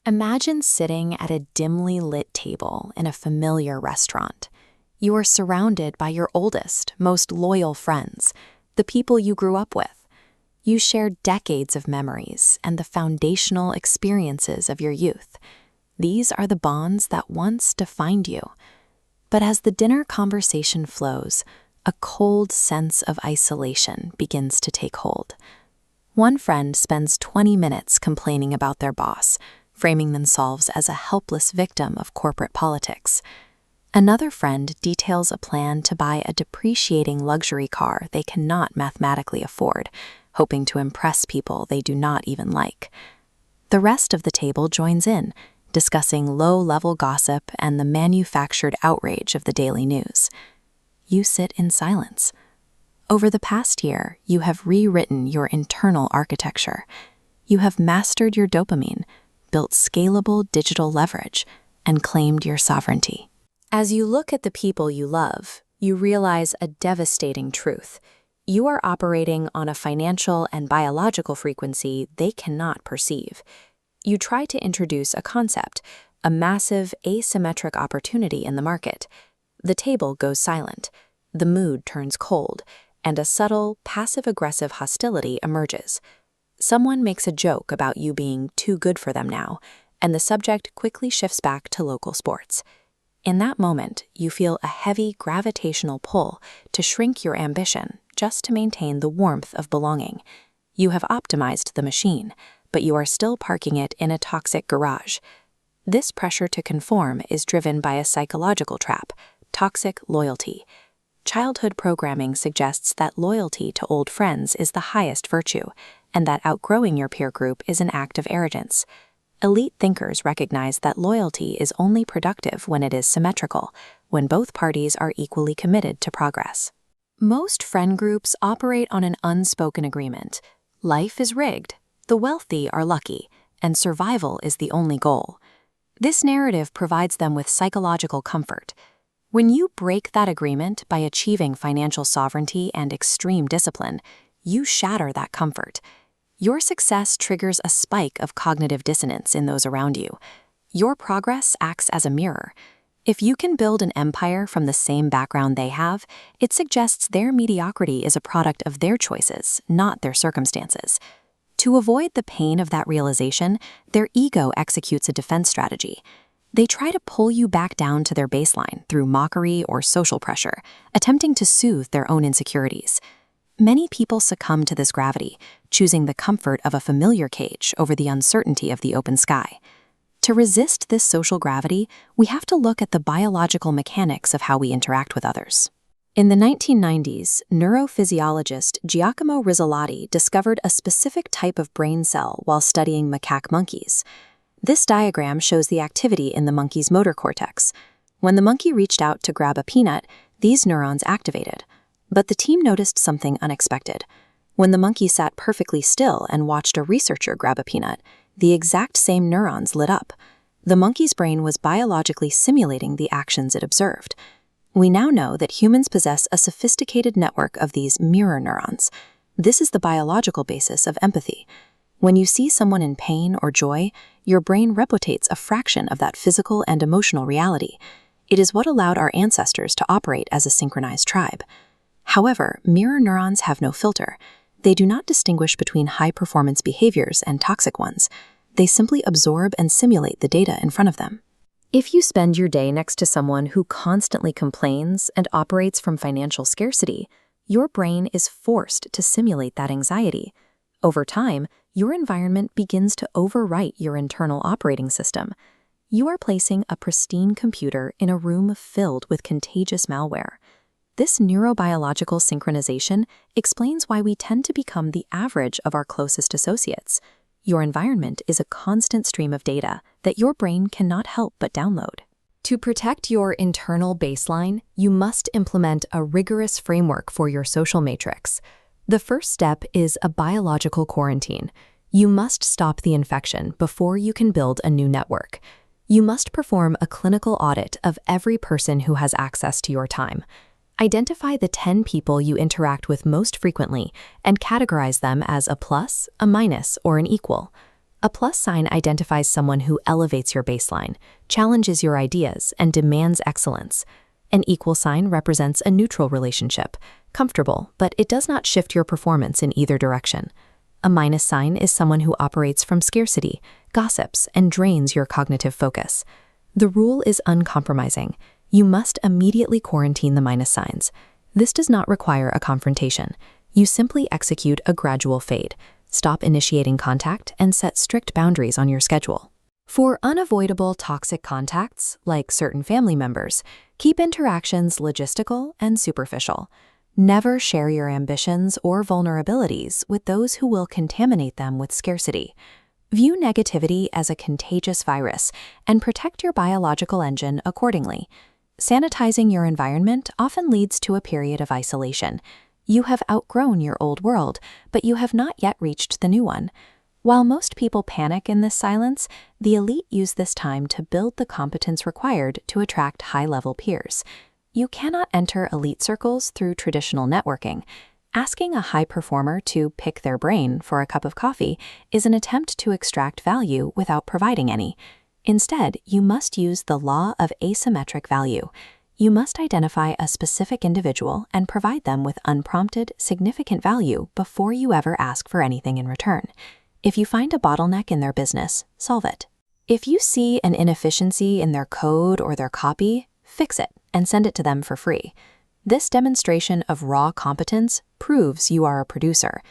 Imagine sitting at a dimly lit table in a familiar restaurant. You are surrounded by your oldest, most loyal friends, the people you grew up with. You share decades of memories and the foundational experiences of your youth. These are the bonds that once defined you. But as the dinner conversation flows, a cold sense of isolation begins to take hold. One friend spends 20 minutes complaining about their boss, framing themselves as a helpless victim of corporate politics. Another friend details a plan to buy a depreciating luxury car they cannot mathematically afford, hoping to impress people they do not even like. The rest of the table joins in, discussing low-level gossip and the manufactured outrage of the daily news. You sit in silence. Over the past year, you have rewritten your internal architecture. You have mastered your dopamine, built scalable digital leverage, and claimed your sovereignty. As you look at the people you love, you realize a devastating truth. You are operating on a financial and biological frequency they cannot perceive. You try to introduce a concept, a massive asymmetric opportunity in the market. The table goes silent, the mood turns cold, and a subtle, passive-aggressive hostility emerges. Someone makes a joke about you being too good for them now, and the subject quickly shifts back to local sports. In that moment, you feel a heavy gravitational pull to shrink your ambition just to maintain the warmth of belonging. You have optimized the machine, but you are still parking it in a toxic garage. This pressure to conform is driven by a psychological trap, toxic loyalty. Childhood programming suggests that loyalty to old friends is the highest virtue, and that outgrowing your peer group is an act of arrogance. Elite thinkers recognize that loyalty is only productive when it is symmetrical, when both parties are equally committed to progress. Most friend groups operate on an unspoken agreement. Life is rigged, the wealthy are lucky, and survival is the only goal. This narrative provides them with psychological comfort. When you break that agreement by achieving financial sovereignty and extreme discipline, you shatter that comfort. Your success triggers a spike of cognitive dissonance in those around you. Your progress acts as a mirror. If you can build an empire from the same background they have, it suggests their mediocrity is a product of their choices, not their circumstances. To avoid the pain of that realization, their ego executes a defense strategy. They try to pull you back down to their baseline through mockery or social pressure, attempting to soothe their own insecurities. Many people succumb to this gravity, choosing the comfort of a familiar cage over the uncertainty of the open sky. To resist this social gravity, we have to look at the biological mechanics of how we interact with others. In the 1990s, neurophysiologist Giacomo Rizzolatti discovered a specific type of brain cell while studying macaque monkeys. This diagram shows the activity in the monkey's motor cortex. When the monkey reached out to grab a peanut, these neurons activated. But the team noticed something unexpected. When the monkey sat perfectly still and watched a researcher grab a peanut, the exact same neurons lit up. The monkey's brain was biologically simulating the actions it observed. We now know that humans possess a sophisticated network of these mirror neurons. This is the biological basis of empathy. When you see someone in pain or joy, your brain replicates a fraction of that physical and emotional reality. It is what allowed our ancestors to operate as a synchronized tribe. However, mirror neurons have no filter. They do not distinguish between high-performance behaviors and toxic ones. They simply absorb and simulate the data in front of them. If you spend your day next to someone who constantly complains and operates from financial scarcity, your brain is forced to simulate that anxiety. Over time, your environment begins to overwrite your internal operating system. You are placing a pristine computer in a room filled with contagious malware. This neurobiological synchronization explains why we tend to become the average of our closest associates. Your environment is a constant stream of data that your brain cannot help but download. To protect your internal baseline, you must implement a rigorous framework for your social matrix. The first step is a biological quarantine. You must stop the infection before you can build a new network. You must perform a clinical audit of every person who has access to your time. Identify the 10 people you interact with most frequently and categorize them as a plus, a minus, or an equal. A plus sign identifies someone who elevates your baseline, challenges your ideas, and demands excellence. An equal sign represents a neutral relationship, comfortable, but it does not shift your performance in either direction. A minus sign is someone who operates from scarcity, gossips, and drains your cognitive focus. The rule is uncompromising. You must immediately quarantine the minus signs. This does not require a confrontation. You simply execute a gradual fade. Stop initiating contact and set strict boundaries on your schedule. For unavoidable toxic contacts, like certain family members, keep interactions logistical and superficial. Never share your ambitions or vulnerabilities with those who will contaminate them with scarcity. View negativity as a contagious virus and protect your biological engine accordingly. Sanitizing your environment often leads to a period of isolation. You have outgrown your old world, but you have not yet reached the new one. While most people panic in this silence, the elite use this time to build the competence required to attract high-level peers. You cannot enter elite circles through traditional networking. Asking a high performer to pick their brain for a cup of coffee is an attempt to extract value without providing any. Instead, you must use the law of asymmetric value. You must identify a specific individual and provide them with unprompted, significant value before you ever ask for anything in return. If you find a bottleneck in their business, solve it. If you see an inefficiency in their code or their copy, fix it and send it to them for free. This demonstration of raw competence proves you are a producer.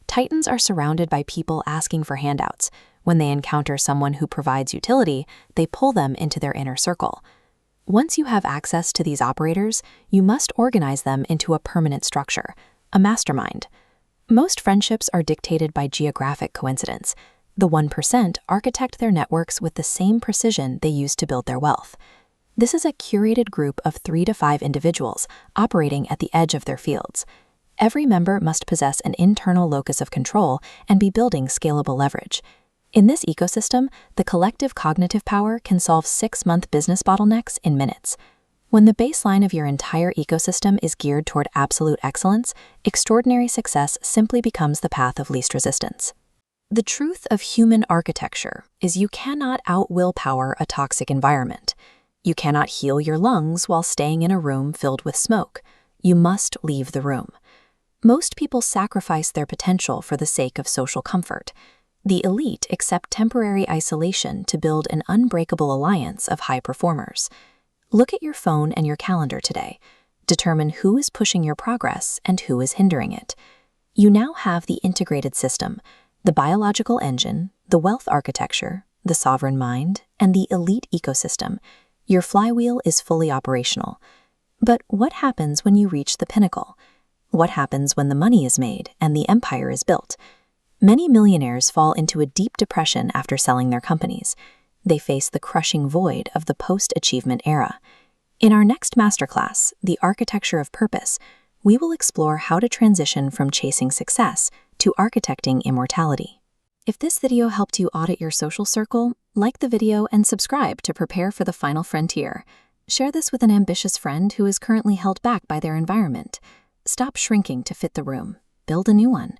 Titans are surrounded by people asking for handouts. When they encounter someone who provides utility, they pull them into their inner circle. Once you have access to these operators, you must organize them into a permanent structure, a mastermind. Most friendships are dictated by geographic coincidence. The 1% architect their networks with the same precision they use to build their wealth. This is a curated group of 3 to 5 individuals operating at the edge of their fields. Every member must possess an internal locus of control and be building scalable leverage. In this ecosystem, the collective cognitive power can solve 6-month business bottlenecks in minutes. When the baseline of your entire ecosystem is geared toward absolute excellence, extraordinary success simply becomes the path of least resistance. The truth of human architecture is you cannot out-willpower a toxic environment. You cannot heal your lungs while staying in a room filled with smoke. You must leave the room. Most people sacrifice their potential for the sake of social comfort. The elite accept temporary isolation to build an unbreakable alliance of high performers. Look at your phone and your calendar today. Determine who is pushing your progress and who is hindering it. You now have the integrated system, the biological engine, the wealth architecture, the sovereign mind, and the elite ecosystem. Your flywheel is fully operational. But what happens when you reach the pinnacle? What happens when the money is made and the empire is built? Many millionaires fall into a deep depression after selling their companies. They face the crushing void of the post-achievement era. In our next masterclass, The Architecture of Purpose, we will explore how to transition from chasing success to architecting immortality. If this video helped you audit your social circle, like the video and subscribe to prepare for the final frontier. Share this with an ambitious friend who is currently held back by their environment. Stop shrinking to fit the room. Build a new one.